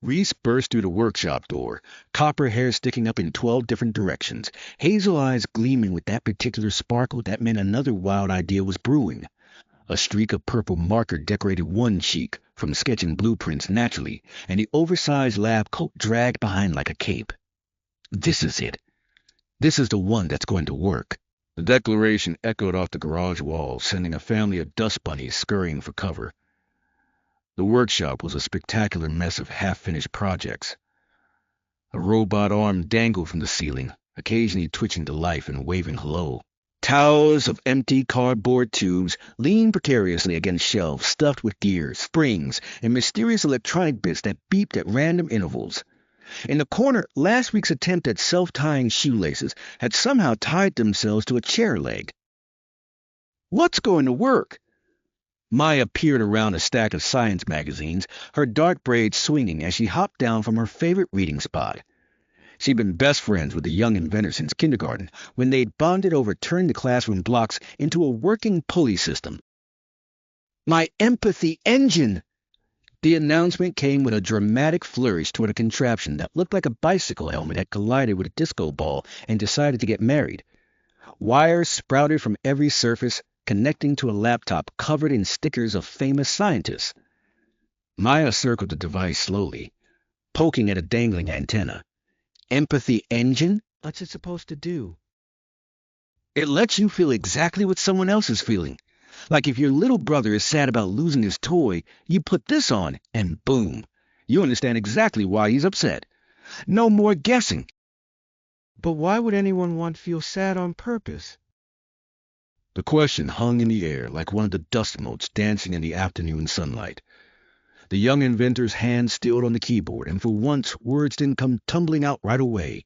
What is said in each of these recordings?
Reese burst through the workshop door, copper hair sticking up in 12 different directions, hazel eyes gleaming with that particular sparkle that meant another wild idea was brewing. A streak of purple marker decorated one cheek, from sketching blueprints naturally, and the oversized lab coat dragged behind like a cape. This is it. This is the one that's going to work. The declaration echoed off the garage wall, sending a family of dust bunnies scurrying for cover. The workshop was a spectacular mess of half-finished projects. A robot arm dangled from the ceiling, occasionally twitching to life and waving hello. Towers of empty cardboard tubes leaned precariously against shelves stuffed with gears, springs, and mysterious electronic bits that beeped at random intervals. In the corner, last week's attempt at self-tying shoelaces had somehow tied themselves to a chair leg. What's going to work? Maya peered around a stack of science magazines, her dark braids swinging as she hopped down from her favorite reading spot. She'd been best friends with the young inventor since kindergarten, when they'd bonded over turning the classroom blocks into a working pulley system. My empathy engine! The announcement came with a dramatic flourish toward a contraption that looked like a bicycle helmet had collided with a disco ball and decided to get married. Wires sprouted from every surface, connecting to a laptop covered in stickers of famous scientists. Maya circled the device slowly, poking at a dangling antenna. Empathy engine? What's it supposed to do? It lets you feel exactly what someone else is feeling. Like if your little brother is sad about losing his toy, you put this on, and boom, you understand exactly why he's upset. No more guessing. But why would anyone want to feel sad on purpose? The question hung in the air like one of the dust motes dancing in the afternoon sunlight. The young inventor's hand stilled on the keyboard, and for once words didn't come tumbling out right away.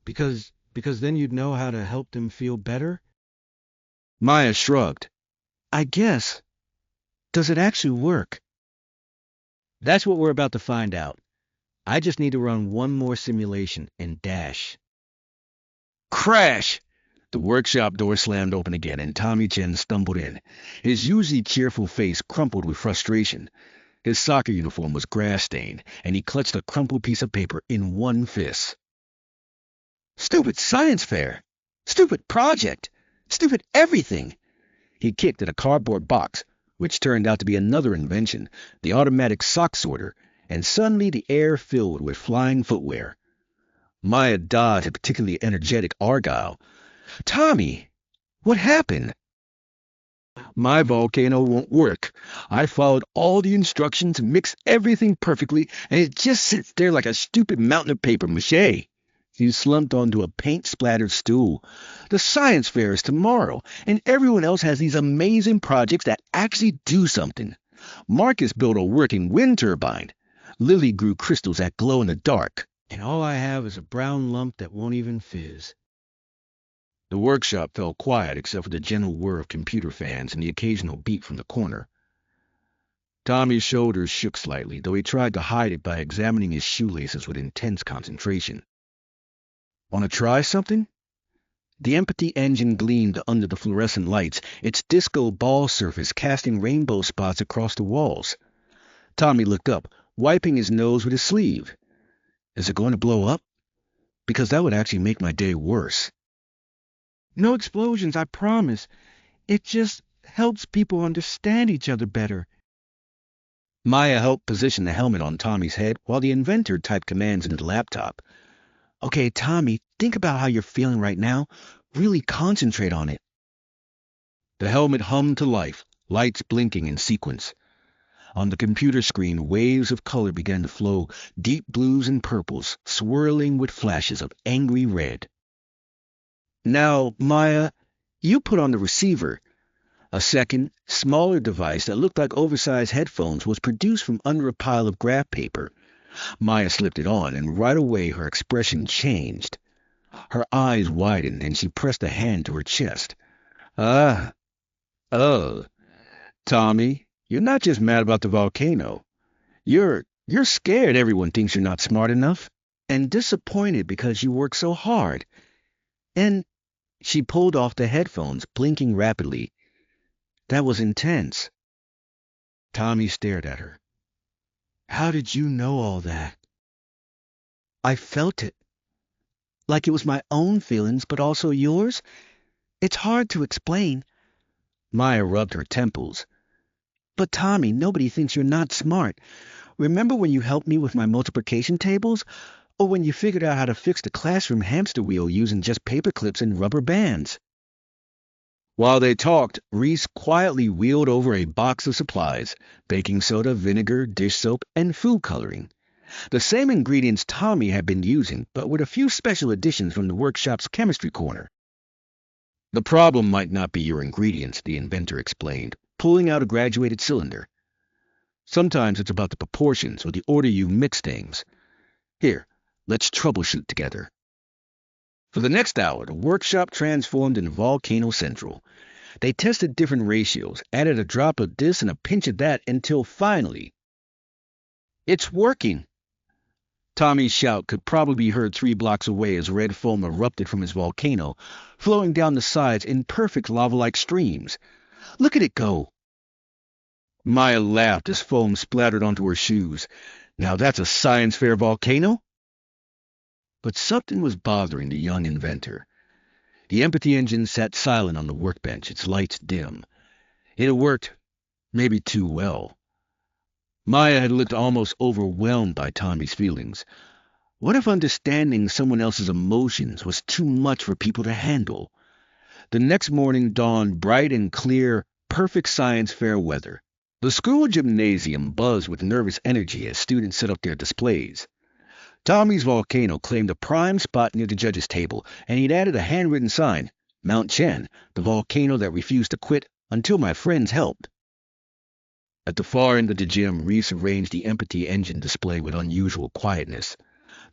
Because then you'd know how to help them feel better? Maya shrugged. I guess. Does it actually work? That's what we're about to find out. I just need to run one more simulation and dash. Crash! The workshop door slammed open again, and Tommy Chen stumbled in, his usually cheerful face crumpled with frustration. His soccer uniform was grass-stained, and he clutched a crumpled piece of paper in one fist. Stupid science fair! Stupid project! Stupid everything! He kicked at a cardboard box, which turned out to be another invention, the automatic sock sorter, and suddenly the air filled with flying footwear. Maya dodged a particularly energetic Argyle. Tommy, what happened? My volcano won't work. I followed all the instructions, mixed everything perfectly, and it just sits there like a stupid mountain of paper mache. He slumped onto a paint-splattered stool. The science fair is tomorrow, and everyone else has these amazing projects that actually do something. Marcus built a working wind turbine. Lily grew crystals that glow in the dark. And all I have is a brown lump that won't even fizz. The workshop fell quiet except for the gentle whir of computer fans and the occasional beat from the corner. Tommy's shoulders shook slightly, though he tried to hide it by examining his shoelaces with intense concentration. Want to try something? The empathy engine gleamed under the fluorescent lights, its disco ball surface casting rainbow spots across the walls. Tommy looked up, wiping his nose with his sleeve. Is it going to blow up? Because that would actually make my day worse. No explosions, I promise. It just helps people understand each other better. Maya helped position the helmet on Tommy's head while the inventor typed commands into the laptop. Okay, Tommy, think about how you're feeling right now. Really concentrate on it. The helmet hummed to life, lights blinking in sequence. On the computer screen, waves of color began to flow, deep blues and purples, swirling with flashes of angry red. Now, Maya, you put on the receiver. A second, smaller device that looked like oversized headphones was produced from under a pile of graph paper. Maya slipped it on, and right away her expression changed. Her eyes widened, and she pressed a hand to her chest. Oh, Tommy, you're not just mad about the volcano. You're scared everyone thinks you're not smart enough, and disappointed because you work so hard. And she pulled off the headphones, blinking rapidly. That was intense. Tommy stared at her. How did you know all that? I felt it, like it was my own feelings, but also yours. It's hard to explain. Maya rubbed her temples. But Tommy, nobody thinks you're not smart. Remember when you helped me with my multiplication tables? Or when you figured out how to fix the classroom hamster wheel using just paper clips and rubber bands? While they talked, Reese quietly wheeled over a box of supplies: baking soda, vinegar, dish soap, and food coloring. The same ingredients Tommy had been using, but with a few special additions from the workshop's chemistry corner. The problem might not be your ingredients, the inventor explained, pulling out a graduated cylinder. Sometimes it's about the proportions or the order you mix things. Here, let's troubleshoot together. For the next hour, the workshop transformed into Volcano Central. They tested different ratios, added a drop of this and a pinch of that until finally, "It's working!" Tommy's shout could probably be heard 3 blocks away as red foam erupted from his volcano, flowing down the sides in perfect lava-like streams. "Look at it go!" Maya laughed as foam splattered onto her shoes. "Now that's a science fair volcano?" But something was bothering the young inventor. The empathy engine sat silent on the workbench, its lights dim. It had worked, maybe too well. Maya had looked almost overwhelmed by Tommy's feelings. What if understanding someone else's emotions was too much for people to handle? The next morning dawned bright and clear, perfect science fair weather. The school gymnasium buzzed with nervous energy as students set up their displays. Tommy's volcano claimed a prime spot near the judges' table, and he'd added a handwritten sign: "Mount Chen, the volcano that refused to quit until my friends helped." At the far end of the gym, Reese arranged the empathy engine display with unusual quietness.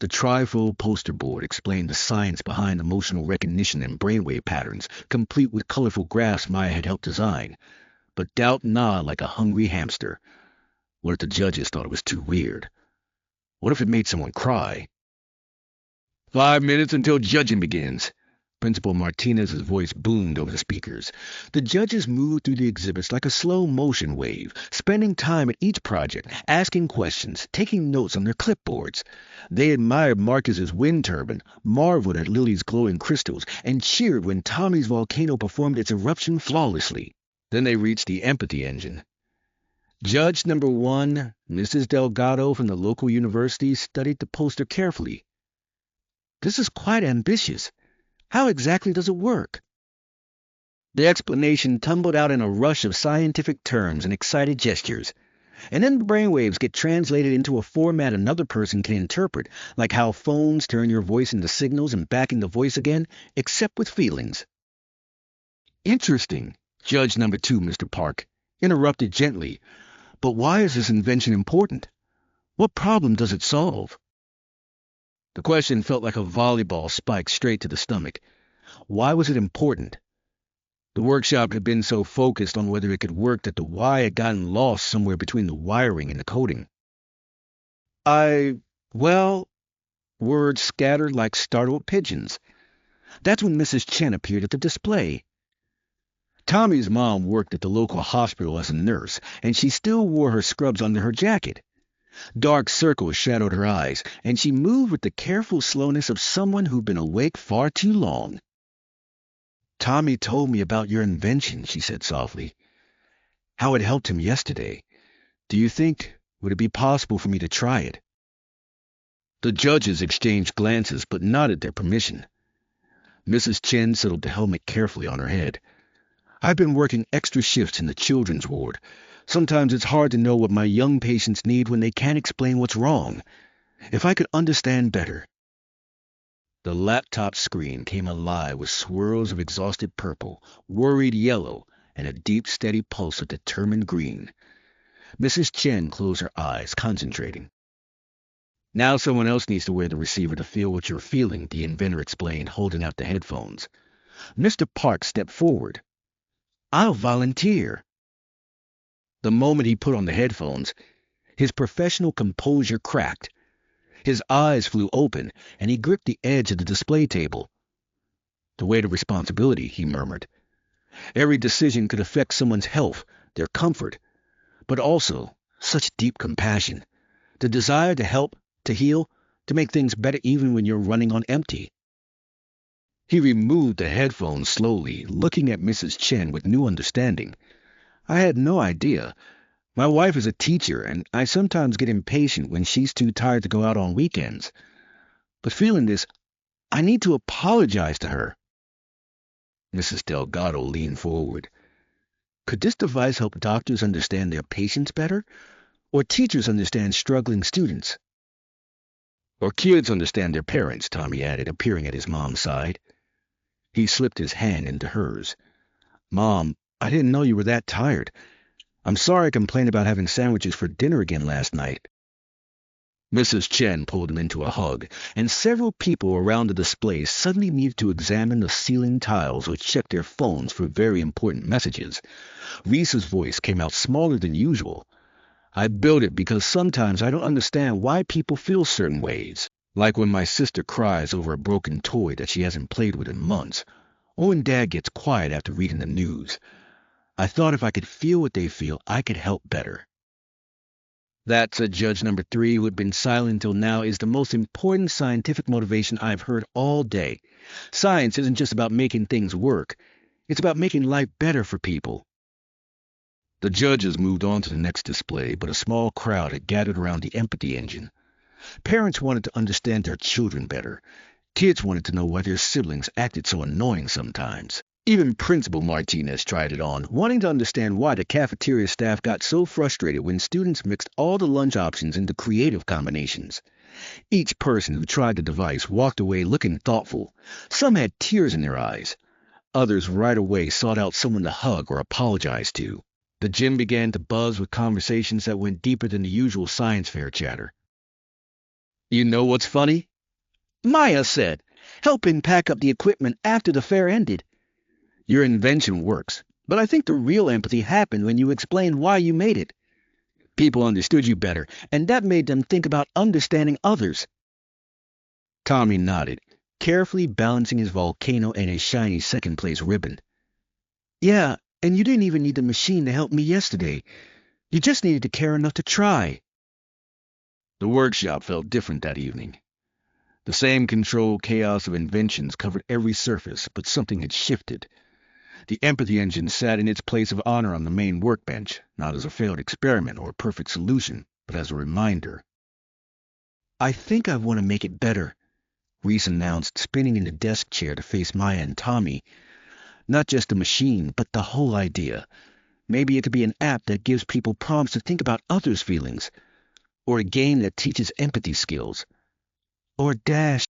The trifold poster board explained the science behind emotional recognition and brainwave patterns, complete with colorful graphs Maya had helped design. But doubt gnawed like a hungry hamster. What if the judges thought it was too weird? What if it made someone cry? 5 minutes until judging begins. Principal Martinez's voice boomed over the speakers. The judges moved through the exhibits like a slow-motion wave, spending time at each project, asking questions, taking notes on their clipboards. They admired Marcus's wind turbine, marveled at Lily's glowing crystals, and cheered when Tommy's volcano performed its eruption flawlessly. Then they reached the empathy engine. Judge number 1, Mrs. Delgado from the local university, studied the poster carefully. "This is quite ambitious. How exactly does it work?" The explanation tumbled out in a rush of scientific terms and excited gestures. And then the brainwaves get translated into a format another person can interpret, like how phones turn your voice into signals and back into voice again, except with feelings. Interesting, Judge number 2, Mr. Park, interrupted gently. But why is this invention important? What problem does it solve? The question felt like a volleyball spike straight to the stomach. Why was it important? The workshop had been so focused on whether it could work that the why had gotten lost somewhere between the wiring and the coding. Well, words scattered like startled pigeons. That's when Mrs. Chen appeared at the display. Tommy's mom worked at the local hospital as a nurse, and she still wore her scrubs under her jacket. Dark circles shadowed her eyes, and she moved with the careful slowness of someone who'd been awake far too long. "Tommy told me about your invention," she said softly. "How it helped him yesterday. Do you think, would it be possible for me to try it?" The judges exchanged glances but nodded their permission. Mrs. Chen settled the helmet carefully on her head. "I've been working extra shifts in the children's ward. Sometimes it's hard to know what my young patients need when they can't explain what's wrong. If I could understand better." The laptop screen came alive with swirls of exhausted purple, worried yellow, and a deep, steady pulse of determined green. Mrs. Chen closed her eyes, concentrating. "Now someone else needs to wear the receiver to feel what you're feeling," the inventor explained, holding out the headphones. Mr. Park stepped forward. "I'll volunteer." The moment he put on the headphones, his professional composure cracked. His eyes flew open, and he gripped the edge of the display table. "The weight of responsibility," he murmured. "Every decision could affect someone's health, their comfort, but also such deep compassion. The desire to help, to heal, to make things better even when you're running on empty. He removed the headphones slowly, looking at Mrs. Chen with new understanding. I had no idea. My wife is a teacher, and I sometimes get impatient when she's too tired to go out on weekends. But feeling this, I need to apologize to her. Mrs. Delgado leaned forward. Could this device help doctors understand their patients better? Or teachers understand struggling students? Or kids understand their parents, Tommy added, appearing at his mom's side. He slipped his hand into hers. Mom, I didn't know you were that tired. I'm sorry I complained about having sandwiches for dinner again last night. Mrs. Chen pulled him into a hug, and several people around the display suddenly needed to examine the ceiling tiles or check their phones for very important messages. Reese's voice came out smaller than usual. I built it because sometimes I don't understand why people feel certain ways. Like when my sister cries over a broken toy that she hasn't played with in months, or when Dad gets quiet after reading the news. I thought if I could feel what they feel, I could help better. That, said Judge number 3, who had been silent until now, is the most important scientific motivation I've heard all day. Science isn't just about making things work. It's about making life better for people. The judges moved on to the next display, but a small crowd had gathered around the empathy engine. Parents wanted to understand their children better. Kids wanted to know why their siblings acted so annoying sometimes. Even Principal Martinez tried it on, wanting to understand why the cafeteria staff got so frustrated when students mixed all the lunch options into creative combinations. Each person who tried the device walked away looking thoughtful. Some had tears in their eyes. Others right away sought out someone to hug or apologize to. The gym began to buzz with conversations that went deeper than the usual science fair chatter. You know what's funny? Maya said, helping pack up the equipment after the fair ended. Your invention works, but I think the real empathy happened when you explained why you made it. People understood you better, and that made them think about understanding others. Tommy nodded, carefully balancing his volcano and his shiny second-place ribbon. Yeah, and you didn't even need the machine to help me yesterday. You just needed to care enough to try. The workshop felt different that evening. The same controlled chaos of inventions covered every surface, but something had shifted. The empathy engine sat in its place of honor on the main workbench, not as a failed experiment or a perfect solution, but as a reminder. I think I want to make it better, Reese announced, spinning in the desk chair to face Maya and Tommy. Not just the machine, but the whole idea. Maybe it could be an app that gives people prompts to think about others' feelings, or a game that teaches empathy skills, or Dash.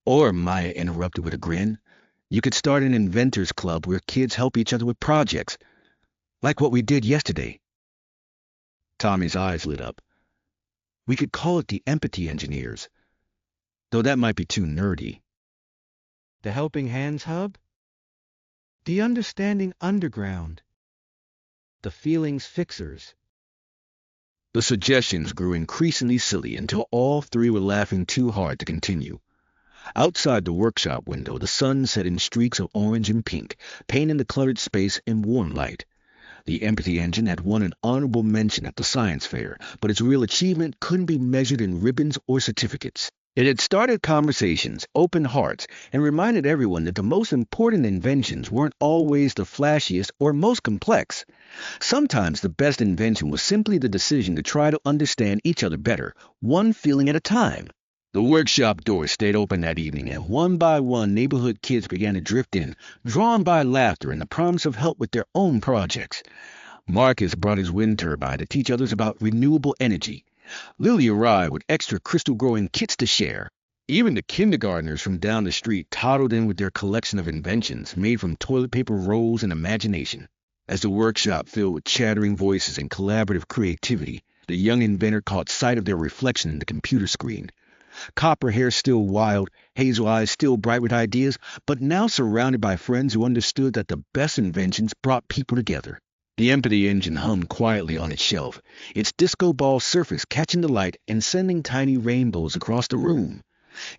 Or, Maya interrupted with a grin, you could start an inventors club where kids help each other with projects, like what we did yesterday. Tommy's eyes lit up. We could call it the Empathy Engineers, though that might be too nerdy. The Helping Hands Hub? The Understanding Underground? The Feelings Fixers? The suggestions grew increasingly silly until all three were laughing too hard to continue. Outside the workshop window, the sun set in streaks of orange and pink, painting the cluttered space in warm light. The empathy engine had won an honorable mention at the science fair, but its real achievement couldn't be measured in ribbons or certificates. It had started conversations, opened hearts, and reminded everyone that the most important inventions weren't always the flashiest or most complex. Sometimes the best invention was simply the decision to try to understand each other better, one feeling at a time. The workshop doors stayed open that evening, and one by one neighborhood kids began to drift in, drawn by laughter and the promise of help with their own projects. Marcus brought his wind turbine to teach others about renewable energy. Lily arrived with extra crystal-growing kits to share. Even the kindergartners from down the street toddled in with their collection of inventions made from toilet paper rolls and imagination. As the workshop filled with chattering voices and collaborative creativity, the young inventor caught sight of their reflection in the computer screen. Copper hair still wild, hazel eyes still bright with ideas, but now surrounded by friends who understood that the best inventions brought people together. The empathy engine hummed quietly on its shelf, its disco ball surface catching the light and sending tiny rainbows across the room.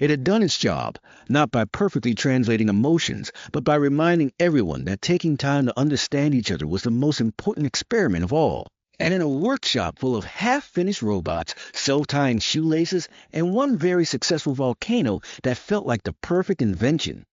It had done its job, not by perfectly translating emotions, but by reminding everyone that taking time to understand each other was the most important experiment of all. and in a workshop full of half-finished robots, self-tying shoelaces, and one very successful volcano that felt like the perfect invention.